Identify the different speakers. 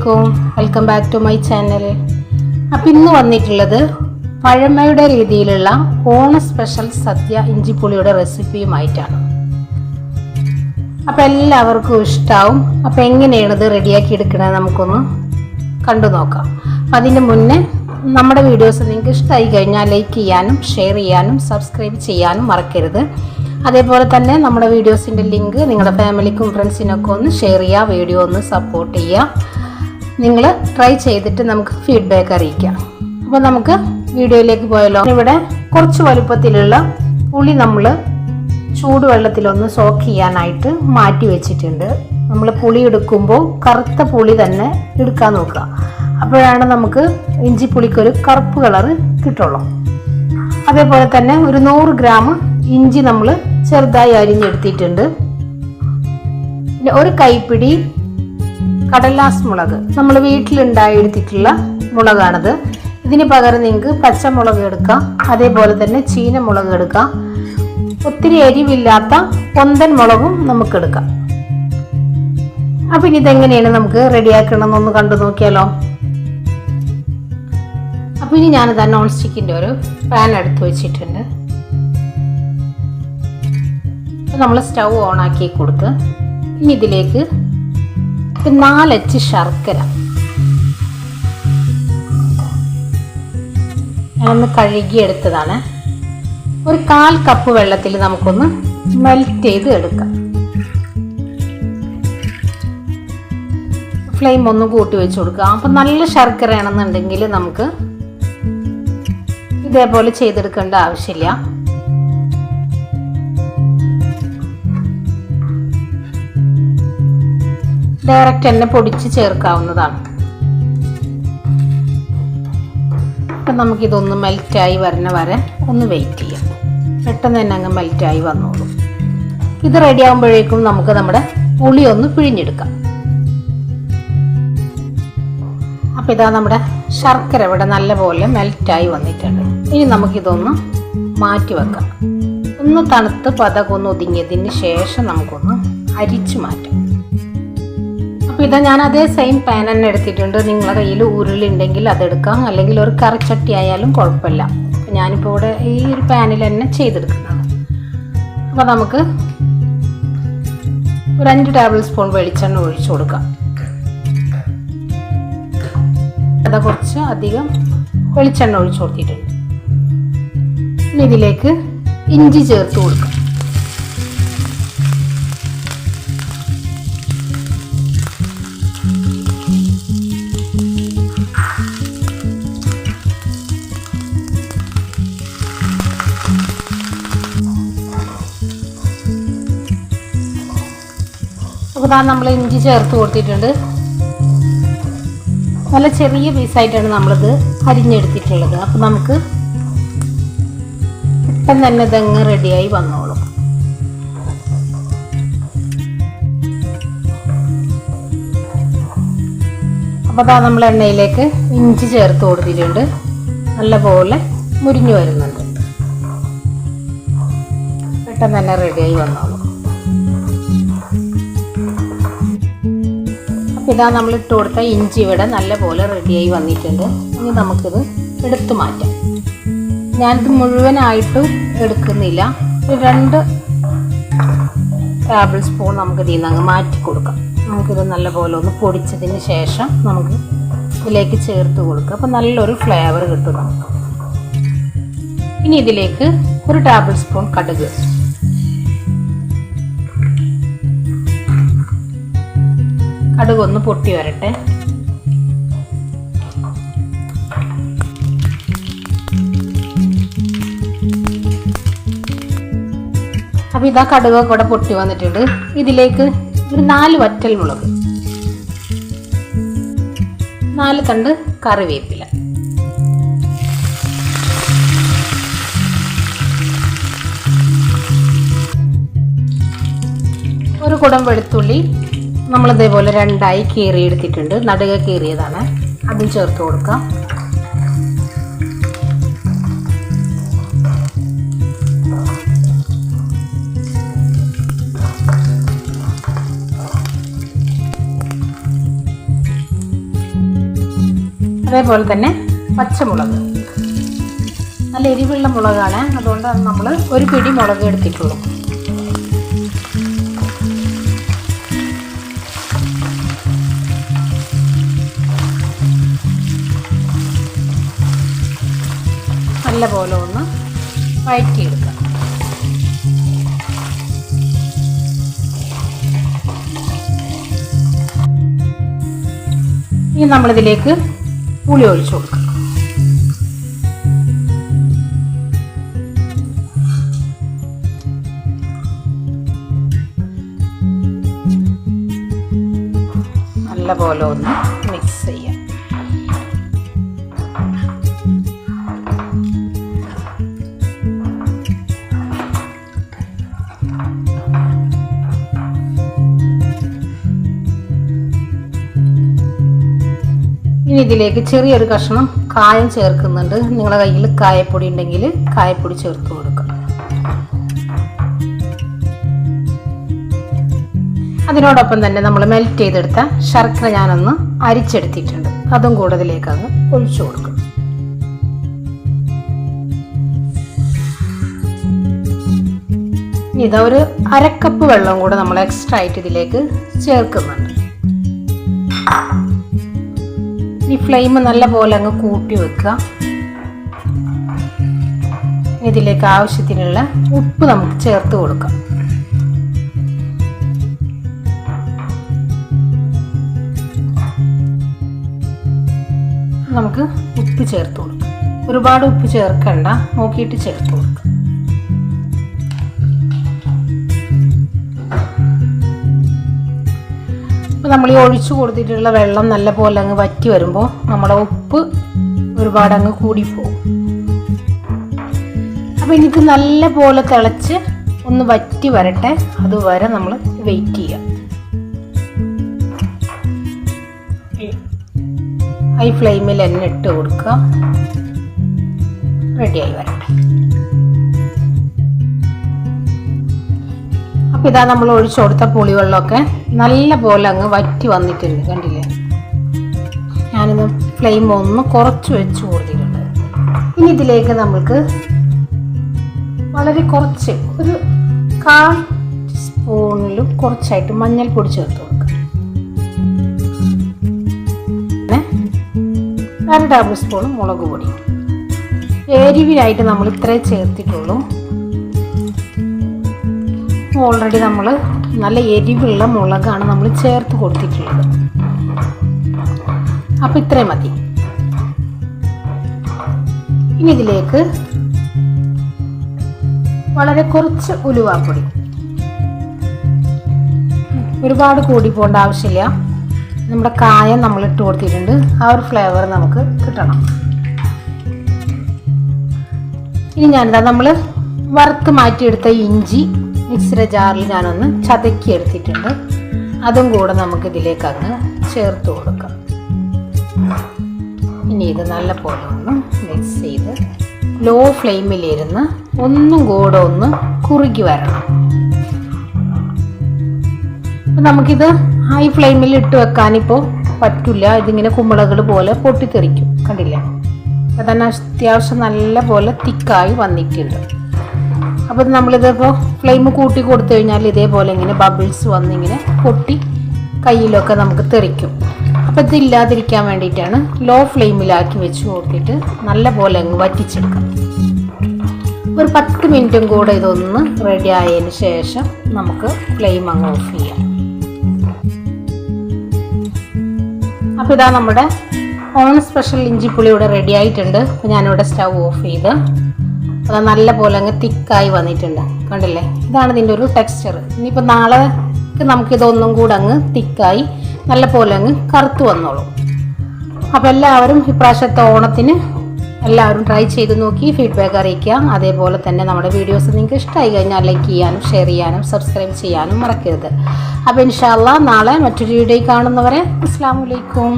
Speaker 1: അലൈക്കും, welcome back to my channel. അപ്പം ഇന്ന് വന്നിട്ടുള്ളത് പഴമയുടെ രീതിയിലുള്ള ഓണ സ്പെഷ്യൽ സദ്യ ഇഞ്ചിപ്പുളിയുടെ റെസിപ്പിയുമായിട്ടാണ്. അപ്പം എല്ലാവർക്കും ഇഷ്ടമാവും. അപ്പം എങ്ങനെയാണിത് റെഡിയാക്കി എടുക്കണത് നമുക്കൊന്ന് കണ്ടു നോക്കാം. അപ്പം അതിന് മുന്നേ നമ്മുടെ വീഡിയോസ് നിങ്ങൾക്ക് ഇഷ്ടമായി കഴിഞ്ഞാൽ ലൈക്ക് ചെയ്യാനും ഷെയർ ചെയ്യാനും സബ്സ്ക്രൈബ് ചെയ്യാനും മറക്കരുത്. അതേപോലെ തന്നെ നമ്മുടെ വീഡിയോസിൻ്റെ ലിങ്ക് നിങ്ങളുടെ ഫാമിലിക്കും ഫ്രണ്ട്സിനൊക്കെ ഒന്ന് ഷെയർ ചെയ്യുക, വീഡിയോ ഒന്ന് സപ്പോർട്ട് ചെയ്യുക. നിങ്ങൾ ട്രൈ ചെയ്തിട്ട് നമുക്ക് ഫീഡ്ബാക്ക് അറിയിക്കാം. അപ്പോൾ നമുക്ക് വീഡിയോയിലേക്ക് പോയാലോ. ഇവിടെ കുറച്ച് വലുപ്പത്തിലുള്ള പുളി നമ്മൾ ചൂടുവെള്ളത്തിലൊന്ന് സോക്ക് ചെയ്യാനായിട്ട് മാറ്റി വെച്ചിട്ടുണ്ട്. നമ്മൾ പുളി എടുക്കുമ്പോൾ കറുത്ത പുളി തന്നെ എടുക്കാൻ നോക്കുക. അപ്പോഴാണ് നമുക്ക് ഇഞ്ചിപ്പുളിക്കൊരു കറുപ്പ് കളറ് കിട്ടുള്ളൂ. അതേപോലെ തന്നെ ഒരു 100 ഗ്രാം ഇഞ്ചി നമ്മൾ ചെറുതായി അരിഞ്ഞെടുത്തിട്ടുണ്ട്. പിന്നെ ഒരു കൈപ്പിടി കടലാസ് മുളക്, നമ്മൾ വീട്ടിലുണ്ടായെടുത്തിട്ടുള്ള മുളകാണിത്. ഇതിന് പകരം നിങ്ങൾക്ക് പച്ചമുളക് എടുക്കാം, അതേപോലെ തന്നെ ചീനമുളക് എടുക്കാം. ഒത്തിരി എരിവില്ലാത്ത പൊന്തൻ മുളകും നമുക്കെടുക്കാം. അപ്പം ഇനി ഇതെങ്ങനെയാണ് നമുക്ക് റെഡിയാക്കണമെന്നൊന്ന് കണ്ടു നോക്കിയാലോ. അപ്പോൾ ഇനി ഞാനിതാ നോൺ സ്റ്റിക്കിൻ്റെ ഒരു പാൻ എടുത്ത് വെച്ചിട്ടുണ്ട്. നമ്മൾ സ്റ്റൗ ഓണാക്കി കൊടുത്ത് ഇനി ഇതിലേക്ക് 4 അച്ച് ശർക്കര ഞാനൊന്ന് കഴുകിയെടുത്തതാണ്. ഒരു 1/4 കപ്പ് വെള്ളത്തിൽ നമുക്കൊന്ന് മെൽറ്റ് ചെയ്ത് എടുക്കാം. ഫ്ലെയിം ഒന്ന് കൂട്ടി വെച്ച് കൊടുക്കുക. അപ്പം നല്ല ശർക്കര ആണെന്നുണ്ടെങ്കിൽ നമുക്ക് ഇതേപോലെ ചെയ്തെടുക്കേണ്ട ആവശ്യമില്ല. ഡയറക്റ്റ് തന്നെ പൊടിച്ച് ചേർക്കാവുന്നതാണ്. അപ്പം നമുക്കിതൊന്ന് മെൽറ്റായി വരെ ഒന്ന് വെയിറ്റ് ചെയ്യാം. പെട്ടെന്ന് തന്നെ അങ്ങ് മെൽറ്റായി വന്നോളൂ. ഇത് റെഡി ആകുമ്പോഴേക്കും നമുക്ക് നമ്മുടെ പുളി ഒന്ന് പിഴിഞ്ഞെടുക്കാം. അപ്പം ഇതാ നമ്മുടെ ശർക്കര ഇവിടെ നല്ലപോലെ മെൽറ്റായി വന്നിട്ടുണ്ട്. ഇനി നമുക്കിതൊന്ന് മാറ്റി വെക്കാം. ഒന്ന് തണുത്ത് പതകൊന്ന് ഒതുങ്ങിയതിന് ശേഷം നമുക്കൊന്ന് അരിച്ചു മാറ്റാം. അപ്പോൾ ഇതാ ഞാൻ അതേ സെയിം പാൻ തന്നെ എടുത്തിട്ടുണ്ട്. നിങ്ങളുടെ കയ്യിൽ ഉരുളുണ്ടെങ്കിൽ അതെടുക്കാം, അല്ലെങ്കിൽ ഒരു കറിച്ചട്ടി ആയാലും കുഴപ്പമില്ല. അപ്പം ഞാനിപ്പോൾ ഇവിടെ ഈ ഒരു പാനിൽ തന്നെ ചെയ്തെടുക്കുന്നതാണ്. അപ്പോൾ നമുക്ക് ഒരു 5 ടേബിൾ സ്പൂൺ വെളിച്ചെണ്ണ ഒഴിച്ചു കൊടുക്കാം. അത് കുറച്ച് അധികം വെളിച്ചെണ്ണ ഒഴിച്ചു കൊടുത്തിട്ടുണ്ട്. ഇനി ഇതിലേക്ക് ഇഞ്ചി ചേർത്ത് കൊടുക്കാം. അപ്പോൾ നമ്മൾ ഇഞ്ചി ചേർത്ത് കൊടുത്തിട്ടുണ്ട്. നല്ല ചെറിയ പീസായിട്ടാണ് നമ്മളിത് അരിഞ്ഞെടുത്തിട്ടുള്ളത്. അപ്പോൾ നമുക്ക് പെട്ടെന്ന് തന്നെ ഇതങ്ങ് റെഡിയായി വന്നോളും. അപ്പോൾ നമ്മൾ എണ്ണയിലേക്ക് ഇഞ്ചി ചേർത്ത് കൊടുത്തിട്ടുണ്ട്. നല്ലപോലെ മുരിഞ്ഞു വരുന്നുണ്ട്. പെട്ടെന്ന് തന്നെ റെഡിയായി വന്നോളും. ഇതാ നമ്മൾ ഇട്ട് കൊടുത്ത ഇഞ്ചി ഇവിടെ നല്ലപോലെ റെഡിയായി വന്നിട്ടുണ്ട്. ഇനി നമുക്കിത് എടുത്തു മാറ്റാം. ഞാനിത് മുഴുവനായിട്ടും എടുക്കുന്നില്ല. 2 ടേബിൾ സ്പൂൺ നമുക്ക് ഇതിൽ നിന്ന് അങ്ങ് മാറ്റി കൊടുക്കാം. നമുക്കിത് നല്ലപോലെ ഒന്ന് പൊടിച്ചതിന് ശേഷം നമുക്ക് ഇതിലേക്ക് ചേർത്ത് കൊടുക്കുക. അപ്പോൾ നല്ലൊരു ഫ്ലേവർ കിട്ടും നമുക്ക്. ഇനി ഇതിലേക്ക് 1 ടേബിൾ സ്പൂൺ കടുക്, കടുകൊന്ന് പൊട്ടി വരട്ടെ. അപ്പോൾ ഇതാ കടുകൊക്കെ കൂടെ പൊട്ടി വന്നിട്ടുണ്ട്. ഇതിലേക്ക് ഒരു 4 വറ്റൽ മുളക്, 4 തണ്ട് കറിവേപ്പില, ഒരു കുടം വെളുത്തുള്ളി നമ്മളിതേപോലെ 2ആയി കീറിയെടുത്തിട്ടുണ്ട്. നടുക കീറിയതാണ്. അതും ചേർത്ത് കൊടുക്കാം. അതേപോലെ തന്നെ പച്ചമുളക്, നല്ല എരിവുള്ള മുളകാണ്, അതുകൊണ്ട് നമ്മൾ ഒരു പിടി മുളക് എടുത്തിട്ടുള്ളൂ. നല്ലപോലെ ഒന്ന് വഴറ്റിയെടുക്കാം. ഇനി നമ്മളിതിലേക്ക് പുളി ഒഴിച്ചു കൊടുക്കാം. നല്ലപോലെ ഒന്ന് മിക്സ് ചെയ്യാം. ഇനി ഇതിലേക്ക് ചെറിയൊരു കഷ്ണം കായം ചേർക്കുന്നുണ്ട്. നിങ്ങളുടെ കയ്യിൽ കായപ്പൊടി ഉണ്ടെങ്കിൽ കായപ്പൊടി ചേർത്ത് കൊടുക്കാം. അതിനോടൊപ്പം തന്നെ നമ്മൾ മെൽറ്റ് ചെയ്തെടുത്ത ശർക്കര ഞാനൊന്ന് അരിച്ചെടുത്തിട്ടുണ്ട്, അതും കൂടെ ഇതിലേക്ക് അങ്ങ് ഒഴിച്ചു കൊടുക്കും. ഇതാ ഒരു അരക്കപ്പ് വെള്ളം കൂടെ നമ്മൾ എക്സ്ട്രാ ആയിട്ട് ഇതിലേക്ക് ചേർക്കുന്നുണ്ട്. ഈ ഫ്ലെയിം നല്ല പോലെ അങ്ങ് കൂട്ടി വെക്കുക. ഇതിലേക്ക് ആവശ്യത്തിനുള്ള ഉപ്പ് നമുക്ക് ചേർത്ത് കൊടുക്കാം. നമുക്ക് ഉപ്പ് ചേർത്ത് കൊടുക്കാം. ഒരുപാട് ഉപ്പ് ചേർക്കണ്ട, നോക്കിയിട്ട് ചേർത്ത് കൊടുക്കാം. അപ്പോൾ നമ്മൾ ഈ ഒഴിച്ചു കൊടുത്തിട്ടുള്ള വെള്ളം നല്ല പോലെ അങ്ങ് വറ്റി വരുമ്പോൾ നമ്മുടെ ഉപ്പ് ഒരുപാട് അങ്ങ് കൂടിപ്പോകും. അപ്പോൾ എനിക്ക് നല്ല പോലെ തിളച്ച് ഒന്ന് വറ്റി വരട്ടെ, അതുവരെ നമ്മൾ വെയിറ്റ് ചെയ്യാം. ഹൈ ഫ്ലെയിമിൽ തന്നെ ഇട്ട് കൊടുക്കുക. റെഡിയായി വരട്ടെ. അപ്പോൾ ഇതാ നമ്മൾ ഒഴിച്ചു കൊടുത്ത പുളിവെള്ളമൊക്കെ നല്ല പോലെ അങ്ങ് വറ്റി വന്നിട്ടുണ്ട്, കണ്ടില്ലേ? ഞാനിത് ഫ്ലെയിം ഒന്ന് കുറച്ച് വെച്ച് കൊടുത്തിട്ടുണ്ട്. ഇനി ഇതിലേക്ക് നമുക്ക് വളരെ കുറച്ച്, ഒരു 1/4 സ്പൂണിലും കുറച്ചായിട്ട് മഞ്ഞൾപ്പൊടി ചേർത്ത് കൊടുക്കാം. 1 ടേബിൾ സ്പൂൺ മുളക് പൊടി. എരിവിനായിട്ട് നമ്മൾ ഇത്രേ ചേർത്തിട്ടുള്ളൂ. ഓൾറെഡി നമ്മൾ നല്ല എരിവുള്ള മുളകാണ് നമ്മൾ ചേർത്ത് കൊടുത്തിട്ടുള്ളത്. അപ്പം ഇത്രയും മതി. ഇനി ഇതിലേക്ക് വളരെ കുറച്ച് ഉലുവാപ്പൊടി, ഒരുപാട് കൂടി പോകേണ്ട ആവശ്യമില്ല. നമ്മുടെ കായം നമ്മൾ ഇട്ട് കൊടുത്തിട്ടുണ്ട്, ആ ഒരു ഫ്ലേവർ നമുക്ക് കിട്ടണം. ഇനി ഞാനെന്താ നമ്മൾ വറുത്ത് മാറ്റിയെടുത്ത ഇഞ്ചി മിക്സിയുടെ ജാറിൽ ഞാനൊന്ന് ചതക്കി എടുത്തിട്ടുണ്ട്, അതും കൂടെ നമുക്ക് ഇതിലേക്ക് അങ്ങ് ചേർത്ത് കൊടുക്കാം. ഇനി ഇത് നല്ല പോലെ ഒന്ന് മിക്സ് ചെയ്ത് ലോ ഫ്ലെയിമിലിരുന്ന് ഒന്നും കൂടെ ഒന്ന് കുറുകി വരണം. നമുക്കിത് ഹൈ ഫ്ലെയിമിൽ ഇട്ട് വെക്കാനിപ്പോൾ പറ്റില്ല, ഇതിങ്ങനെ കുമ്പളകൾ പോലെ പൊട്ടിത്തെറിക്കും, കണ്ടില്ലേ? അപ്പം തന്നെ അത്യാവശ്യം നല്ല പോലെ തിക്കായി വന്നിട്ടുണ്ട്. അപ്പം നമ്മളിതിപ്പോൾ ഫ്ലെയിം കൂട്ടി കൊടുത്തു കഴിഞ്ഞാൽ ഇതേപോലെ ഇങ്ങനെ ബബിൾസ് വന്നിങ്ങനെ പൊട്ടി കയ്യിലൊക്കെ നമുക്ക് തെറിക്കും. അപ്പം ഇതില്ലാതിരിക്കാൻ വേണ്ടിയിട്ടാണ് ലോ ഫ്ലെയിമിലാക്കി വെച്ച് നോക്കിയിട്ട് നല്ല പോലെ അങ്ങ് വറ്റിച്ചെടുക്കാം. ഒരു 10 മിനിറ്റും കൂടെ ഇതൊന്ന് റെഡി ആയതിന് ശേഷം നമുക്ക് ഫ്ലെയിം അങ്ങ് ഓഫ് ചെയ്യാം. അപ്പോൾ ഇതാ നമ്മുടെ ഓണം സ്പെഷ്യൽ ഇഞ്ചിപ്പുളി ഇവിടെ റെഡി ആയിട്ടുണ്ട്. അപ്പോൾ ഞാനിവിടെ സ്റ്റൗ ഓഫ് ചെയ്ത് അത് നല്ല പോലെ അങ്ങ് തിക്കായി വന്നിട്ടുണ്ട്, കണ്ടില്ലേ? ഇതാണ് ഇതിൻ്റെ ഒരു ടെക്സ്ചർ. ഇനിയിപ്പോൾ നാളെ നമുക്കിതൊന്നും കൂടെ അങ്ങ് തിക്കായി നല്ല പോലെ അങ്ങ് കറുത്ത് വന്നോളും. അപ്പോൾ എല്ലാവരും ഇപ്രാവശ്യത്തെ ഓണത്തിന് എല്ലാവരും ട്രൈ ചെയ്ത് നോക്കി ഫീഡ്ബാക്ക് അറിയിക്കുക. അതേപോലെ തന്നെ നമ്മുടെ വീഡിയോസ് നിങ്ങൾക്ക് ഇഷ്ടമായി കഴിഞ്ഞാൽ ലൈക്ക് ചെയ്യാനും ഷെയർ ചെയ്യാനും സബ്സ്ക്രൈബ് ചെയ്യാനും മറക്കരുത്. അപ്പോൾ ഇൻഷാ അല്ലാഹ് നാളെ മറ്റൊരു വീഡിയോ കാണുന്നവരെ അസ്സലാമു അലൈക്കും.